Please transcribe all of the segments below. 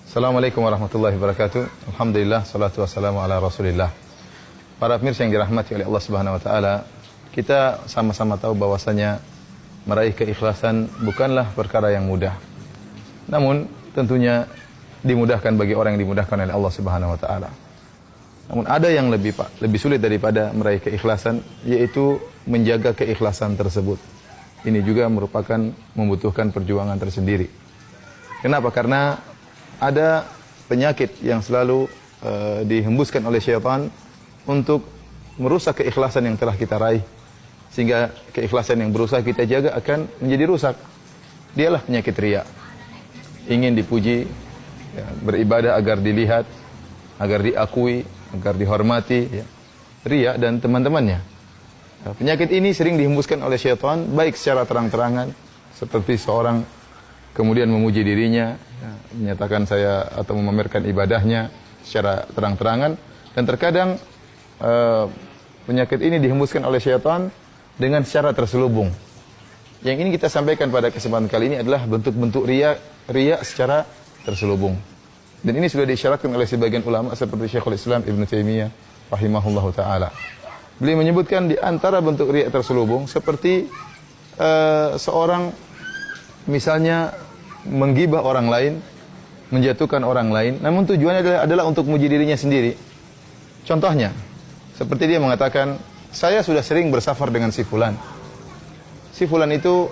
Assalamualaikum warahmatullahi wabarakatuh. Alhamdulillah, salatu wassalamu ala Rasulillah. Para pemirsa yang dirahmati oleh Allah Subhanahu wa taala, kita sama-sama tahu bahwasanya meraih keikhlasan bukanlah perkara yang mudah. Namun tentunya dimudahkan bagi orang yang dimudahkan oleh Allah Subhanahu wa taala. Namun ada yang lebih sulit daripada meraih keikhlasan, yaitu menjaga keikhlasan tersebut. Ini juga merupakan membutuhkan perjuangan tersendiri. Kenapa? Karena ada penyakit yang selalu dihembuskan oleh syaitan untuk merusak keikhlasan yang telah kita raih. Sehingga keikhlasan yang berusaha kita jaga akan menjadi rusak. Dialah penyakit riya. Ingin dipuji, ya, beribadah agar dilihat, agar diakui, agar dihormati, ya. Riya dan teman-temannya. Nah, penyakit ini sering dihembuskan oleh syaitan, baik secara terang-terangan, seperti seorang kemudian memuji dirinya, ya, menyatakan saya atau memamerkan ibadahnya secara terang-terangan, dan terkadang penyakit ini dihembuskan oleh syaitan dengan secara terselubung. Yang ini kita sampaikan pada kesempatan kali ini adalah bentuk-bentuk riya secara terselubung. Dan ini sudah disyaratkan oleh sebagian ulama seperti Syekhul Islam Ibn Taimiyah rahimahullahu taala. Beliau menyebutkan di antara bentuk riya terselubung seperti seorang misalnya menggibah orang lain, menjatuhkan orang lain, namun tujuannya adalah untuk memuji dirinya sendiri. Contohnya, seperti dia mengatakan, saya sudah sering bersafar dengan si fulan. Si fulan itu,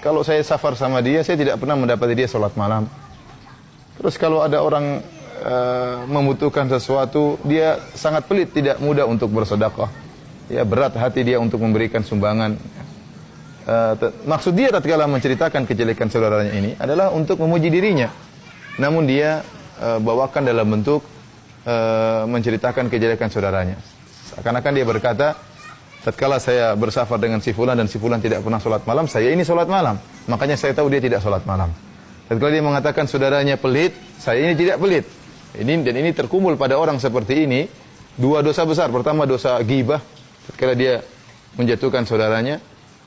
kalau saya safar sama dia, saya tidak pernah mendapati dia sholat malam. Terus kalau ada orang membutuhkan sesuatu, dia sangat pelit, tidak mudah untuk bersedekah. Ya, berat hati dia untuk memberikan sumbangan. Maksud dia tatkala menceritakan kejelekan saudaranya ini adalah untuk memuji dirinya. Namun dia bawakan dalam bentuk menceritakan kejelekan saudaranya. Seakan-akan dia berkata, tatkala saya bersafar dengan si fulan dan si fulan tidak pernah sholat malam, saya ini sholat malam. Makanya saya tahu dia tidak sholat malam. Tatkala dia mengatakan saudaranya pelit, saya ini tidak pelit. Ini terkumpul pada orang seperti ini dua dosa besar. Pertama dosa ghibah, tatkala dia menjatuhkan saudaranya.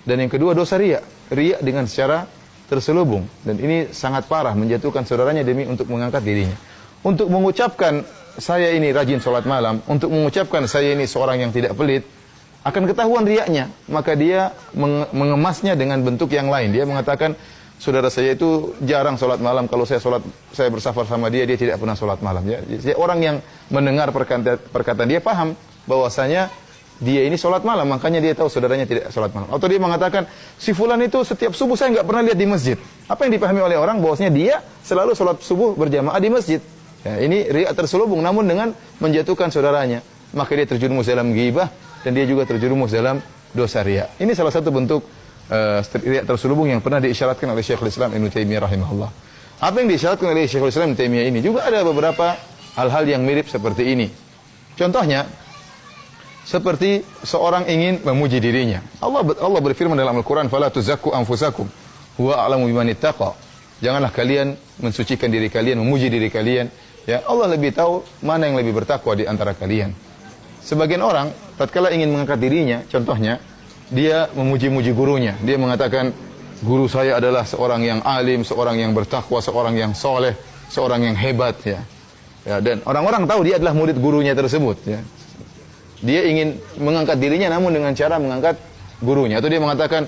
Dan yang kedua dosa riya. Riya dengan secara terselubung. Dan ini sangat parah, menjatuhkan saudaranya demi untuk mengangkat dirinya. Untuk mengucapkan saya ini rajin sholat malam, untuk mengucapkan saya ini seorang yang tidak pelit, akan ketahuan riyanya. Maka dia mengemasnya dengan bentuk yang lain. Dia mengatakan, saudara saya itu jarang sholat malam. Kalau saya bersafar sama dia, dia tidak pernah sholat malam. Ya. Jadi orang yang mendengar perkataan dia paham bahwasanya dia ini sholat malam, makanya dia tahu saudaranya tidak sholat malam. Atau dia mengatakan, si fulan itu setiap subuh saya nggak pernah lihat di masjid. Apa yang dipahami oleh orang bahwasanya dia selalu sholat subuh berjamaah di masjid. Ya, ini riya terselubung, namun dengan menjatuhkan saudaranya. Maka dia terjerumus dalam ghibah, dan dia juga terjerumus dalam dosa riya. Ini salah satu bentuk riya terselubung yang pernah diisyaratkan oleh Syekhul Islam Ibn Taimiyah rahimahullah. Apa yang diisyaratkan oleh Syekhul Islam Ibn Taimiyah ini juga ada beberapa hal-hal yang mirip seperti ini. Contohnya, seperti seorang ingin memuji dirinya. Allah berfirman dalam Al-Quran, "Fala tuzakku anfusakum, huwa a'lamu biman ittaqa." Janganlah kalian mensucikan diri kalian, memuji diri kalian. Ya, Allah lebih tahu mana yang lebih bertakwa di antara kalian. Sebagian orang tatkala ingin mengangkat dirinya, contohnya dia memuji-muji gurunya. Dia mengatakan, "Guru saya adalah seorang yang alim, seorang yang bertakwa, seorang yang soleh, seorang yang hebat." Ya. Ya, dan orang-orang tahu dia adalah murid gurunya tersebut. Ya. Dia ingin mengangkat dirinya namun dengan cara mengangkat gurunya. Atau dia mengatakan,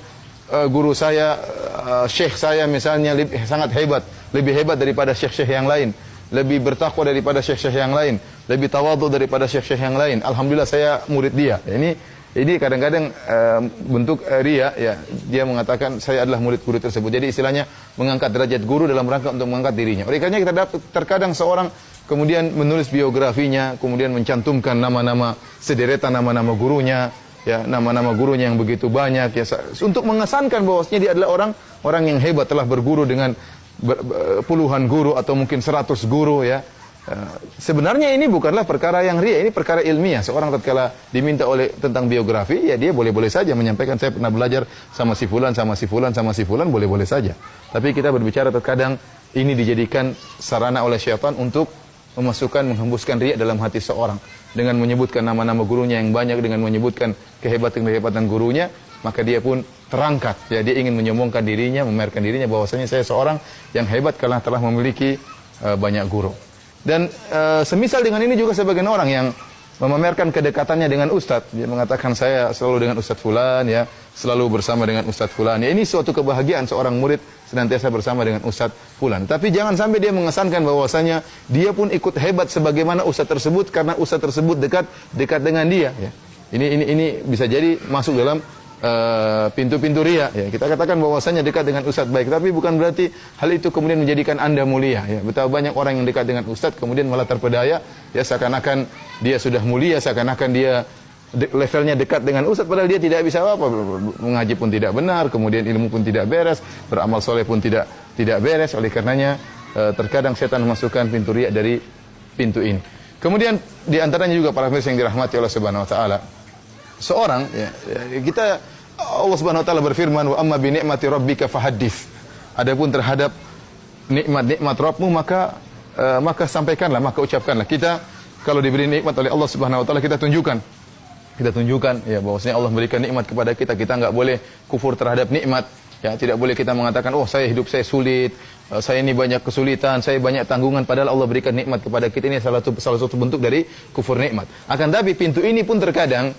guru saya, syekh saya misalnya sangat hebat. Lebih hebat daripada syekh-syekh yang lain. Lebih bertakwa daripada syekh-syekh yang lain. Lebih tawadhu daripada syekh-syekh yang lain. Alhamdulillah saya murid dia. Ini kadang-kadang bentuk riya. Ya. Dia mengatakan saya adalah murid guru tersebut. Jadi istilahnya mengangkat derajat guru dalam rangka untuk mengangkat dirinya. Oleh karena kita dapat terkadang seorang kemudian menulis biografinya, kemudian mencantumkan nama-nama sederetan nama-nama gurunya, ya, nama-nama gurunya yang begitu banyak, ya, untuk mengesankan bahwasanya dia adalah orang yang hebat, telah berguru dengan puluhan guru atau mungkin 100 guru, ya. Sebenarnya ini bukanlah perkara yang riya, ini perkara ilmiah. Seorang tatkala diminta tentang biografi, ya dia boleh-boleh saja menyampaikan saya pernah belajar sama si fulan, sama si fulan, sama si fulan, boleh-boleh saja. Tapi kita berbicara terkadang ini dijadikan sarana oleh syaitan untuk menghembuskan riya dalam hati seorang dengan menyebutkan nama-nama gurunya yang banyak, dengan menyebutkan kehebatan gurunya, maka dia pun terangkat. Ya, dia ingin menyombongkan dirinya, memamerkan dirinya bahwasanya saya seorang yang hebat karena telah memiliki banyak guru. Dan semisal dengan ini juga sebagian orang yang memamerkan kedekatannya dengan ustadz. Dia mengatakan saya selalu dengan ustadz fulan, ya, selalu bersama dengan ustadz fulan. Ya, ini suatu kebahagiaan seorang murid senantiasa bersama dengan ustadz fulan. Tapi jangan sampai dia mengesankan bahwasanya dia pun ikut hebat sebagaimana ustadz tersebut karena ustadz tersebut dekat dengan dia. Ya. Ini bisa jadi masuk dalam pintu-pintu riya. Ya, kita katakan bahwasanya dekat dengan ustadz baik, tapi bukan berarti hal itu kemudian menjadikan Anda mulia. Ya, betapa banyak orang yang dekat dengan ustadz kemudian malah terpedaya, ya, seakan-akan dia sudah mulia, seakan-akan dia levelnya dekat dengan ustadz, padahal dia tidak bisa apa-apa. Mengaji pun tidak benar, kemudian ilmu pun tidak beres, beramal soleh pun tidak beres. Oleh karenanya terkadang setan memasukkan pintu riya dari pintu ini. Kemudian di antaranya juga para pemirsa yang dirahmati Allah Subhanahu wa taala. Seorang, ya, kita, Allah Subhanahu wa taala berfirman, wa amma bi ni'mati rabbika fahaddits. Adapun terhadap nikmat Rabbmu maka sampaikanlah, maka ucapkanlah. Kita kalau diberi nikmat oleh Allah Subhanahu wa taala kita tunjukkan ya bahwasanya Allah memberikan nikmat kepada kita. Kita enggak boleh kufur terhadap nikmat. Ya, tidak boleh kita mengatakan, oh hidup saya sulit, saya ini banyak kesulitan, saya banyak tanggungan, padahal Allah berikan nikmat kepada kita. Ini salah satu bentuk dari kufur nikmat. Akan tapi pintu ini pun terkadang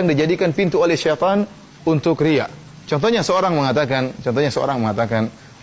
dijadikan pintu oleh syaitan untuk riya. Contohnya seorang mengatakan,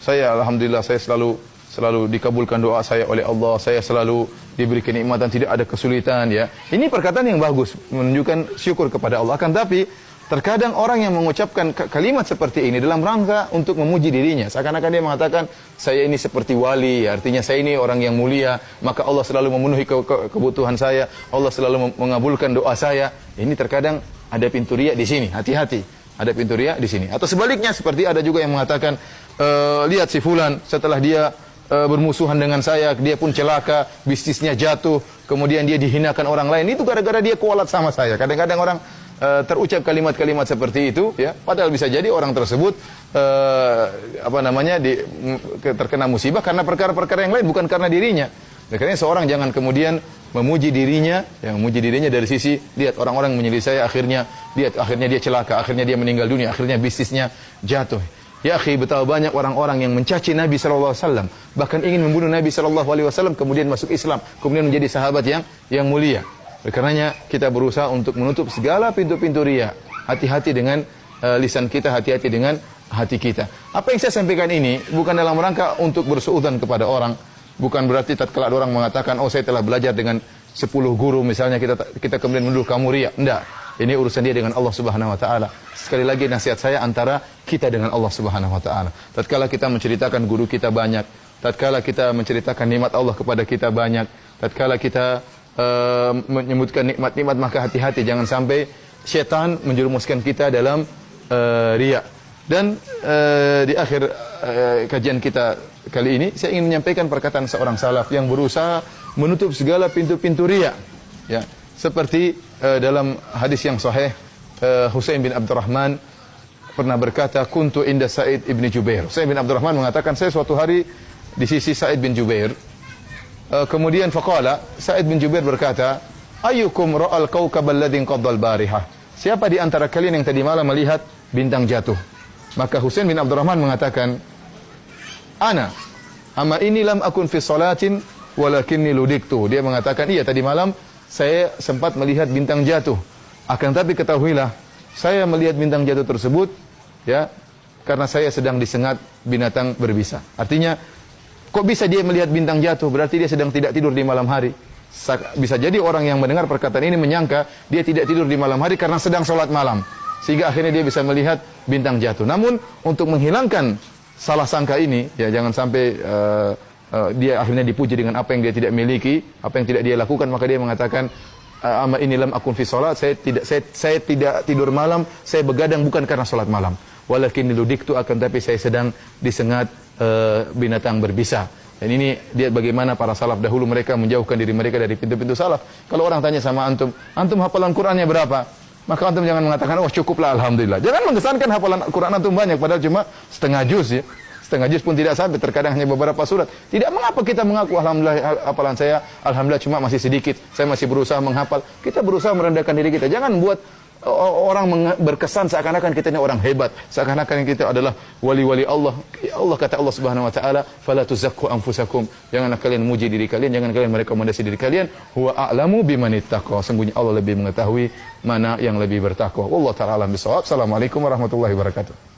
saya alhamdulillah saya selalu dikabulkan doa saya oleh Allah, saya selalu diberi kenikmatan, tidak ada kesulitan, ya. Ini perkataan yang bagus, menunjukkan syukur kepada Allah. Akan tapi terkadang orang yang mengucapkan kalimat seperti ini dalam rangka untuk memuji dirinya, seakan-akan dia mengatakan saya ini seperti wali, artinya saya ini orang yang mulia, maka Allah selalu memenuhi kebutuhan saya, Allah selalu mengabulkan doa saya. Ini terkadang ada pintu riya di sini, hati-hati. Ada pintu riya di sini. Atau sebaliknya, seperti ada juga yang mengatakan, lihat si fulan setelah dia bermusuhan dengan saya, dia pun celaka, bisnisnya jatuh, kemudian dia dihinakan orang lain. Itu gara-gara dia kualat sama saya. Kadang-kadang orang terucap kalimat-kalimat seperti itu, ya, padahal bisa jadi orang tersebut terkena musibah karena perkara-perkara yang lain, bukan karena dirinya. Makanya seorang jangan kemudian memuji dirinya, yang memuji dirinya dari sisi lihat orang-orang menyelisih saya, akhirnya dia celaka, akhirnya dia meninggal dunia, akhirnya bisnisnya jatuh. Ya akhi, betapa banyak orang-orang yang mencaci Nabi sallallahu alaihi wasallam, bahkan ingin membunuh Nabi sallallahu alaihi wasallam, kemudian masuk Islam, kemudian menjadi sahabat yang mulia. Karenanya kita berusaha untuk menutup segala pintu-pintu riya. Hati-hati dengan lisan kita, hati-hati dengan hati kita. Apa yang saya sampaikan ini bukan dalam rangka untuk bersuudzon kepada orang. Bukan berarti tatkala ada orang mengatakan, oh saya telah belajar dengan 10 guru misalnya, kita kemudian menuduh kamu riya. Enggak. Ini urusan dia dengan Allah Subhanahu wa taala. Sekali lagi nasihat saya antara kita dengan Allah Subhanahu wa taala. Tatkala kita menceritakan guru kita banyak, tatkala kita menceritakan nikmat Allah kepada kita banyak, tatkala kita menyebutkan nikmat-nikmat, maka hati-hati jangan sampai syaitan menjerumuskan kita dalam riya. Dan di akhir kajian kita kali ini saya ingin menyampaikan perkataan seorang salaf yang berusaha menutup segala pintu-pintu riya. Ya, seperti dalam hadis yang sahih, Husain bin Abdurrahman pernah berkata, kuntu inda Sa'id ibn Jubair. Husain bin Abdurrahman mengatakan, saya suatu hari di sisi Sa'id bin Jubair. Kemudian faqala, Sa'id bin Jubair berkata, ayyukum ra'al kawkab alladhi qadda al-barihah. Siapa di antara kalian yang tadi malam melihat bintang jatuh? Maka Husain bin Abdurrahman mengatakan, ana, amma ini lam akun fi salatin walakinni ludiktu. Dia mengatakan, iya tadi malam saya sempat melihat bintang jatuh. Akan tapi ketahuilah, saya melihat bintang jatuh tersebut, ya, karena saya sedang disengat binatang berbisa. Artinya, kok bisa dia melihat bintang jatuh? Berarti dia sedang tidak tidur di malam hari. Bisa jadi orang yang mendengar perkataan ini menyangka dia tidak tidur di malam hari karena sedang sholat malam, sehingga akhirnya dia bisa melihat bintang jatuh. Namun untuk menghilangkan salah sangka ini, ya jangan sampai dia akhirnya dipuji dengan apa yang dia tidak miliki, apa yang tidak dia lakukan, maka dia mengatakan, ama ini lam akun fi salat, saya tidak tidur malam, saya begadang bukan karena salat malam. Walakin ludiktu, akan tapi saya sedang disengat binatang berbisa. Dan ini dia bagaimana para salaf dahulu mereka menjauhkan diri mereka dari pintu-pintu salaf. Kalau orang tanya sama antum hafalan Qur'annya berapa? Maka antum jangan mengatakan, oh cukuplah alhamdulillah. Jangan mengesankan hafalan Quran antum banyak, padahal cuma setengah juz, ya. Setengah juz pun tidak sampai, terkadang hanya beberapa surat. Tidak mengapa kita mengaku, alhamdulillah hafalan saya, alhamdulillah cuma masih sedikit, saya masih berusaha menghafal. Kita berusaha merendahkan diri kita. Jangan buat orang berkesan seakan-akan kita ini orang hebat, seakan-akan kita adalah wali-wali Allah. Ya Allah, kata Allah Subhanahu wa taala, "Fala tuzakku anfusakum." Janganlah kalian memuji diri kalian, jangan kalian merekomendasi diri kalian. Huwa a'lamu bimanittaqwa. Sungguhnya Allah lebih mengetahui mana yang lebih bertakwa. Wallahu taala alam bisawab. Assalamualaikum warahmatullahi wabarakatuh.